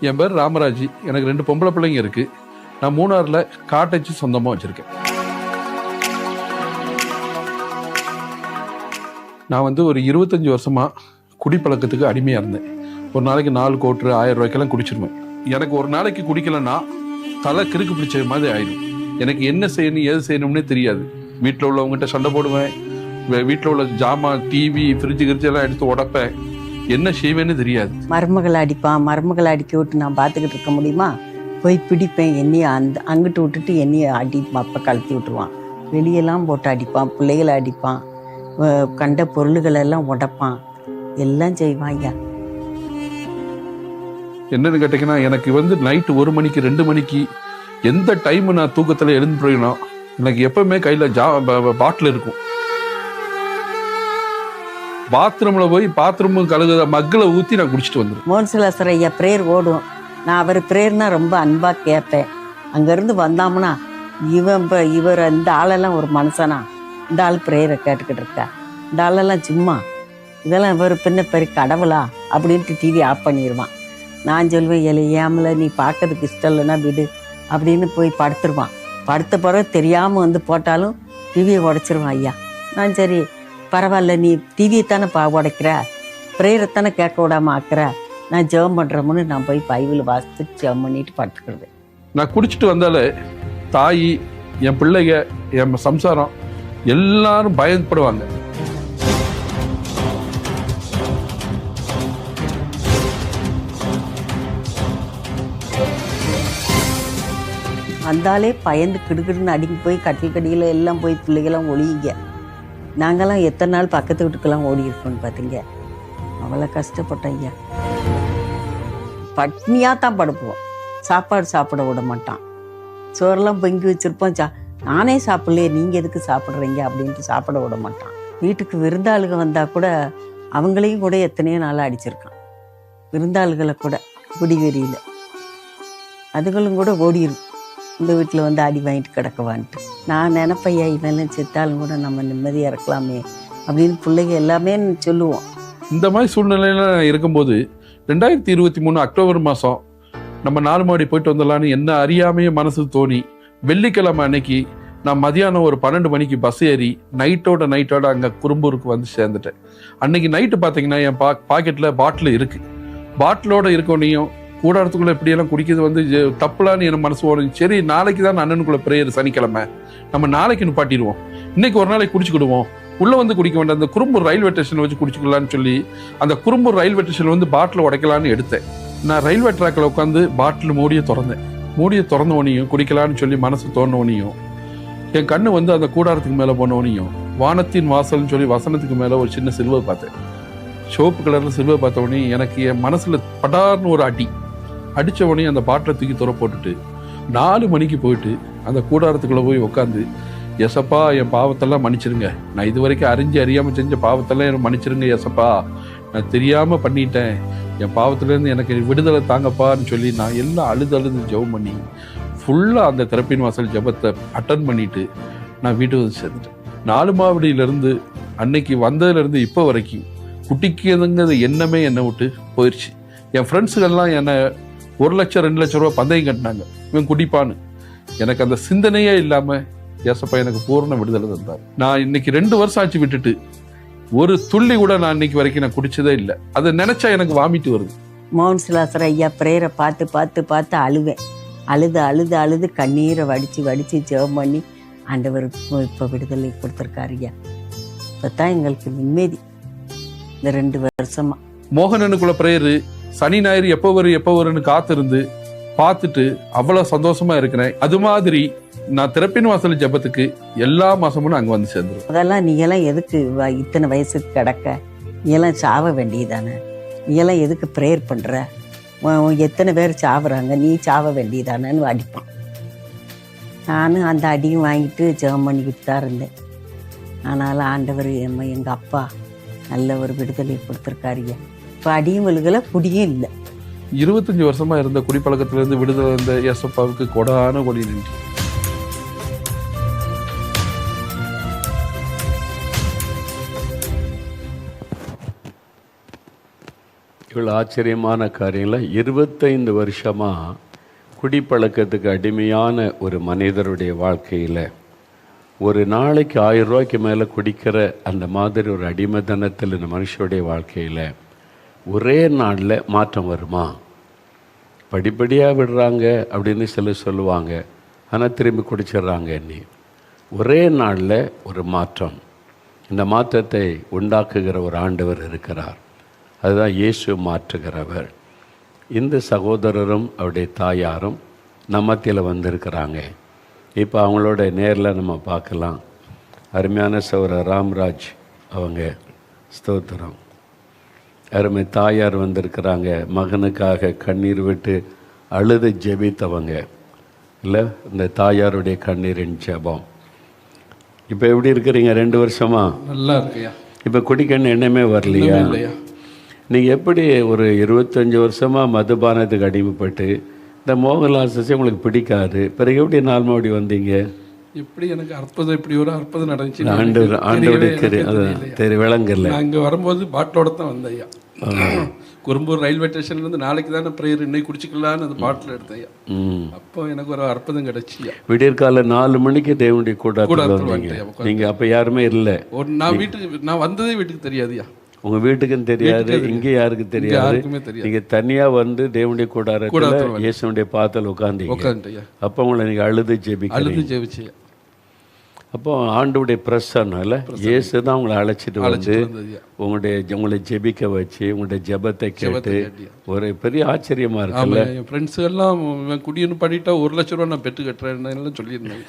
என் பேர் ராமராஜ். எனக்கு 2 பொம்பளை பிள்ளைங்க இருக்கு. நான் மூணாறுல காட்டேஜ் சொந்தமாக வச்சிருக்கேன். நான் ஒரு 25 வருஷமா குடிப்பழக்கத்துக்கு அடிமையாக இருந்தேன். ஒரு நாளைக்கு 4 கோட்டு 1000 ரூபாய்க்கெல்லாம் குடிச்சிருவேன். எனக்கு ஒரு நாளைக்கு குடிக்கலன்னா தலை கிறுக்கு பிடிச்ச மாதிரி ஆயிடும். எனக்கு என்ன செய்யணும் ஏது செய்யணும்னே தெரியாது. வீட்டில் உள்ளவங்ககிட்ட சண்டை போடுவேன். வீட்டில் உள்ள ஜாமான் டிவி ஃப்ரிட்ஜு கிரிட்ஜெல்லாம் எடுத்து உடப்பேன். என்ன செய்வேன்னு தெரியாது. மருமகளை அடிக்க விட்டு நான் பார்த்துக்கிட்டு இருக்க முடியுமா? போய் பிடிப்பேன். என்னைய அங்கிட்டு விட்டுட்டு என்னைய அடி அப்போ கழட்டி விட்டுருவான். வெளியெல்லாம் போட்டு அடிப்பான், பிள்ளைகளை அடிப்பான், கண்ட பொருள்களெல்லாம் உடைப்பான், எல்லாம் செய்வான். ஐயா என்னன்னு கேட்டீங்கன்னா, எனக்கு நைட்டு 1 மணிக்கு 2 மணிக்கு எந்த டைம் நான் தூக்கத்தில் எழுந்து போயிடணும், எனக்கு எப்பவுமே கையில் பாட்டில் இருக்கும். பாத்ரூம்ல போய் பாத்ரூம் கழுகுத மக்களை ஊற்றி நான் குடிச்சிட்டு வந்துடுவேன். மோன்சிலாசர் ஐயா பிரேயர் ஓடும். நான் அவர் பிரேயர்னா ரொம்ப அன்பாக கேட்பேன். அங்கேருந்து வந்தாமுன்னா இவர் இந்த ஆளெல்லாம் ஒரு மனுஷனா, இந்த ஆள் பிரேயரை கேட்டுக்கிட்டு இருக்கா, இந்த ஆளெல்லாம் சும்மா, இதெல்லாம் இவர் பின்ன பெரிய கடவுளா அப்படின்ட்டு டிவி ஆஃப் பண்ணிடுவான். நான் சொல்லுவேன், ஏமலை நீ பார்க்கறதுக்கு இஷ்டம் இல்லைன்னா விடு அப்படின்னு போய் படுத்துருவான். படுத்த பிறகு தெரியாமல் போட்டாலும் டிவியை உடைச்சிருவான் ஐயா. நான் சரி பரவாயில்ல, நீ டிவியை தானே உடைக்கிற, பிரேயரை தானே கேட்க விடாம ஆக்குற, நான் ஜெபம் பண்ணுறோம்னு நான் போய் பைபிள் வாசித்து ஜெபம் பண்ணிட்டு படுத்துக்கிறது. நான் குடிச்சிட்டு வந்தாலே தாய், என் பிள்ளைங்க, என் சம்சாரம் எல்லாரும் பயப்படுவாங்க. வந்தாலே பயந்து கிடுக்கிடுன்னு அடிக்கி போய் கட்டில் கடியில் எல்லாம் போய் பிள்ளைகள்லாம் ஒளியுங்க. நாங்கள்லாம் எத்தனை நாள் பக்கத்து வீட்டுக்கெல்லாம் ஓடி இருக்கோன்னு பார்த்தீங்க. அவ்வளோ கஷ்டப்பட்டோம் ஐயா. பட்னியாக தான் படுப்போம். சாப்பாடு சாப்பிட விட மாட்டான். சோறெல்லாம் பொங்கி வச்சுருப்போம். நானே சாப்பிட்லையே, நீங்கள் எதுக்கு சாப்பிட்றீங்க அப்படின்ட்டு சாப்பிட விட மாட்டான். வீட்டுக்கு விருந்தாளுங்க வந்தால் கூட அவங்களையும் கூட எத்தனையோ நாளாக அடிச்சிருக்கான். விருந்தாளுகளை கூட குடிவெறியில் அதுகளும் கூட ஓடிடும். இந்த வீட்டில் அடி வாங்கிட்டு கிடக்குவான்ட்டு. நான் நினைப்பையா, இவெல்லாம் செத்தாலும் கூட நம்ம நிம்மதியாக இருக்கலாமே அப்படின்னு பிள்ளைங்க எல்லாமே சொல்லுவோம். இந்த மாதிரி சூழ்நிலையில இருக்கும்போது 2023 அக்டோபர் மாதம் நம்ம 4 மாடி போயிட்டு வந்துடலான்னு என்ன அறியாமையே மனசு தோணி, வெள்ளிக்கிழமை அன்னைக்கு நான் மதியானம் ஒரு 12 மணிக்கு பஸ் ஏறி நைட்டோட அங்கே குறும்பூருக்கு சேர்ந்துட்டேன். அன்னைக்கு நைட்டு பார்த்தீங்கன்னா என் பாக்கெட்டில் பாட்டில் இருக்குது. பாட்டிலோட இருக்கோனையும் கூடாரத்துக்குள்ளே இப்படியெல்லாம் குடிக்கிறது தப்புலான்னு என் மனசு ஓடும். சரி, நாளைக்கு தான் அண்ணனுக்குள்ள பிரேயர், சனிக்கிழமை, நம்ம நாளைக்கு நிப்பாட்டிடுவோம், இன்னைக்கு ஒரு நாளைக்கு குடிச்சுக்கிடுவோம், உள்ளே குடிக்க வேண்டாம், அந்த குறும்பூர் ரயில்வே ஸ்டேஷன் வச்சு குடிச்சுக்கலான்னு சொல்லி அந்த குறும்பூர் ரயில்வே ஸ்டேஷன் பாட்டில் உடைக்கலான்னு எடுத்தேன். நான் ரயில்வே ட்ராக்கில் உட்காந்து பாட்டில் மூடியை திறந்த உடனேயும் குடிக்கலான்னு சொல்லி மனசு தோணுனையும் என் கண்ணு அந்த கூடாரத்துக்கு மேலே போனவனையும் வானத்தின் வாசல்னு சொல்லி வசனத்துக்கு மேலே ஒரு சின்ன சிலுவை பார்த்தேன். சிவப்பு கலரில் சிலுவை பார்த்த உடனே எனக்கு என் மனசில் படார்னு ஒரு அடித்த உடனே அந்த பாட்டிலை தூக்கி துற போட்டுட்டு 4 மணிக்கு போயிட்டு அந்த கூடாரத்துக்குள்ளே போய் உட்காந்து, எசப்பா என் பாவத்தெல்லாம் மன்னிச்சிருங்க, நான் இது வரைக்கும் அறியாமல் செஞ்ச பாவத்தெல்லாம் எனக்கு மன்னிச்சிருங்க எசப்பா, நான் தெரியாமல் பண்ணிட்டேன், என் பாவத்துலேருந்து எனக்கு விடுதலை தாங்கப்பான்னு சொல்லி நான் எல்லாம் அழுது ஜெபம் பண்ணி ஃபுல்லாக அந்த திறப்பின் வாசல் ஜெபத்தை அட்டன் பண்ணிட்டு நான் வீட்டுக்கு சேர்ந்துட்டேன். 4 மாவடியிலேருந்து அன்னைக்கு வந்ததுலேருந்து இப்போ வரைக்கும் குட்டிக்குதுங்கிறது எண்ணமே என்னை விட்டு போயிடுச்சு. என் ஃப்ரெண்ட்ஸுகள்லாம் என்னை 1 லட்சம் 2 லட்சம் ரூபா பந்தயம் கட்டினாங்க, இவன் குடிப்பான்னு. எனக்கு அந்த சிந்தனையே இல்லாமல் ஏசப்பா எனக்கு பூர்ண விடுதலை தந்தார். நான் இன்னைக்கு 2 வருஷம் ஆச்சு விட்டுட்டு, ஒரு துள்ளி கூட நான் இன்னைக்கு வரைக்கும் நான் குடிச்சதே இல்லை. அதை நினைச்சா எனக்கு வாமிட்டு வருது. மோன்சிலாசர் ஐயா பிரேயரை பார்த்து அழுவேன். அழுது கண்ணீரை வடித்து ஜெபம் பண்ணி ஆண்டவர் இப்போ விடுதலை கொடுத்துருக்காரு ஐயா. இப்போத்தான் எங்களுக்கு நிம்மதி. இந்த 2 வருஷமா மோகனனுக்குள்ள பிரேயரு சனி ஞாயிறு எப்போ வருன்னு காத்திருந்து பார்த்துட்டு அவ்வளோ சந்தோஷமா இருக்கிறேன். அது மாதிரி நான் திறப்பின் வாசல் ஜெபத்துக்கு எல்லா மாசமும் அங்கே சேர்ந்துடும். அதெல்லாம் நீங்கெல்லாம் எதுக்கு இத்தனை வயசுக்கு கிடக்க, நீங்கெல்லாம் சாவ வேண்டியதானே, நீங்கெல்லாம் எதுக்கு ப்ரேயர் பண்ணுற, எத்தனை பேர் சாவுறாங்க, நீ சாவ வேண்டியதானேன்னு அடிப்பான். நானும் அந்த அடியும் வாங்கிட்டு ஜெபம் பண்ணிக்கிட்டு தான் இருந்தேன். ஆனாலும் ஆண்டவர் எங்கள் அப்பா நல்ல ஒரு விடுதலை கொடுத்துருக்காருங்க. இப்போ அடியும் விழுகலை, குடியும் இல்லை. 25 வருஷமா இருந்த குடிப்பழக்கத்திலிருந்து விடுதலை இருந்த ஏசப்பாவுக்கு கொடான கொடி நன்றி. இவ்வளோ ஆச்சரியமான காரியங்கள 25 வருஷமாக குடிப்பழக்கத்துக்கு அடிமையான ஒரு மனிதருடைய வாழ்க்கையில் ஒரு நாளைக்கு 1000 ரூபாய்க்கு மேலே குடிக்கிற அந்த மாதிரி ஒரு அடிமைத்தனத்தில் இந்த மனுஷனுடைய வாழ்க்கையில் ஒரே நாளில் மாற்றம் வருமா? படிப்படியாக விடுறாங்க அப்படின்னு சிலர் சொல்லுவாங்க, ஆனால் திரும்பி குடிச்சிடுறாங்க. என்னை ஒரே நாளில் ஒரு மாற்றம், இந்த மாற்றத்தை உண்டாக்குகிற ஒரு ஆண்டவர் இருக்கிறார். அதுதான் இயேசு மாற்றுகிறவர். இந்த சகோதரரும் அவருடைய தாயாரும் நம்ம மத்தியில் வந்திருக்கிறாங்க. இப்போ அவங்களோட நேரில் நம்ம பார்க்கலாம். அருமையான சகோதரர் ராம்ராஜ் அவங்க, ஸ்தோத்திரம். அருமை தாயார் வந்திருக்கிறாங்க, மகனுக்காக கண்ணீர் விட்டு அழுது ஜெபித்தவங்க இல்லை, இந்த தாயாருடைய கண்ணீரின் ஜெபம். இப்போ எப்படி இருக்கிறீங்க? 2 வருஷமா நல்லா இருக்கையா. இப்போ குடிக்கணும் எண்ணமே வரலையா? இல்லையா? நீங்கள் எப்படி ஒரு 25 வருஷமாக மதுபானத்துக்கு அடிமைப்பட்டு இந்த மோகன்லால் சசி உங்களுக்கு பிடிக்காது, பிறகு எப்படி நார்மடி வந்தீங்க? இப்படி எனக்கு அற்புதம், இப்படி ஒரு அற்புதம் நடந்துச்சு. ஆண்டோடைய விளங்கல. நான் இங்கே வரும்போது பாட்டிலோட தான் வந்தேன் ஐயா. குறும்பூர் ரயில்வே ஸ்டேஷன்லேருந்து நாளைக்கு தானே ப்ரேயர் இன்னைக்கு குடிச்சிக்கலான்னு அந்த பாட்டில் எடுத்தேன் ஐயா. அப்போ எனக்கு ஒரு அற்புதம் கிடைச்சியா. விடியற்கால 4 மணிக்கு தேவனுடைய கூட்டத்தில் நீங்கள் அப்போ யாருமே இல்லை. நான் வீட்டுக்கு நான் வந்ததே வீட்டுக்கு தெரியாதுயா. உங்கள் வீட்டுக்குன்னு தெரியாது, இங்கே யாருக்கு தெரியாது. நீங்கள் தனியாக வந்து தேவனுடைய கூடாரத்தில் இயேசுடைய பாதத்தில் உட்காந்தீங்க. அப்போ உங்களை நீங்கள் அழுது ஜெபிச்சு, அப்போ ஆண்டவுடைய பிரசன்னால இயேசு தான் உங்களை அழைச்சிட்டு வந்து உங்களை ஜெபிக்க வச்சு உங்களுடைய ஜெபத்தை கேட்டு ஒரு பெரிய ஆச்சரியமா இருக்குல்ல. என் ஃப்ரெண்ட்ஸ் எல்லாம் குடின்னு பண்ணிட்டா 1 லட்ச ரூபா நான் பெற்று கட்டுறேன் எல்லாம் சொல்லியிருந்தேன்.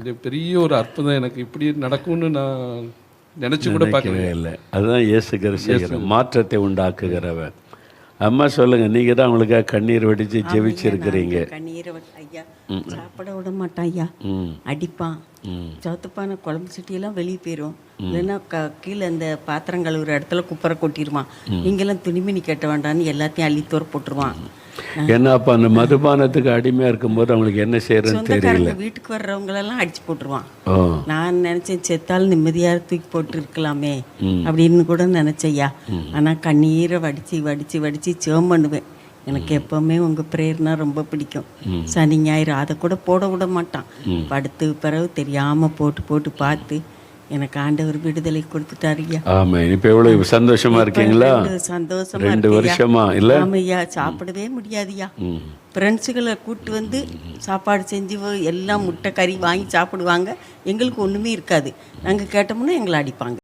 இது பெரிய ஒரு அற்புதம், எனக்கு இப்படி நடக்கும்னு நான் நினைச்சு கூட பார்க்கவே இல்லை. அதுதான் இயேசு கிறிஸ்து மாற்றத்தை உண்டாக்குகிறவர். அம்மா சொல்லுங்க, நீங்க தான் அவங்களுக்காக கண்ணீர் வடிச்சு ஜெபிச்சிருக்கிறீங்க. கண்ணீரை ஐயா சாப்பிட விட மாட்டான் ஐயா, அடிப்பான். சவுத்துப்பான குழம்பு சட்டியெல்லாம் வெளியே போயிடும், இல்லைன்னா கீழே அந்த பாத்திரம் கழுவுற இடத்துல குப்பரை கொட்டிடுவான். நீங்கெல்லாம் துணிமணி கட்ட வேண்டான்னு எல்லாத்தையும் அள்ளித்தோற போட்டுருவான். ஏன்னா அப்ப அந்த மதுபானத்துக்கு அடிமையா இருக்கும்போது அவங்களுக்கு என்ன செய்யறதுன்னு தெரியல. வீட்டுக்கு வர்றவங்களெல்லாம் அடிச்சு போட்டுருவான். நான் நினைச்சேன் செத்தால் நிம்மதியா தூக்கி போட்டு இருக்கலாமே அப்படின்னு கூட நினைச்சையா. ஆனா கண்ணீரை வடிச்சு வடிச்சு வடிச்சு ஜெபம் பண்ணுவேன். எனக்கு எப்பவுமே உங்க பிரேயர்னா ரொம்ப பிடிக்கும். சனி ஞாயிறு அதை கூட போட விட மாட்டான். படுத்து பிறகு தெரியாம போட்டு போட்டு பார்த்து எனக்கு ஆண்டவர் விடுதலை கொடுத்துட்டாருயா. ஆமா, இப்ப எவ்வளவு சந்தோஷமா இருக்கீங்களா? சந்தோஷமா 2 வருஷமா இல்ல? ஆமையா, சாப்பிடவே முடியாதுயா. ஃப்ரெண்ட்ஸுகளை கூப்பிட்டு வந்து சாப்பாடு செஞ்சு எல்லாம் முட்டை கறி வாங்கி சாப்பிடுவாங்க. எங்களுக்கு ஒன்றுமே இருக்காது. நாங்கள் கேட்டோம்னா எங்களை அடிப்பாங்க.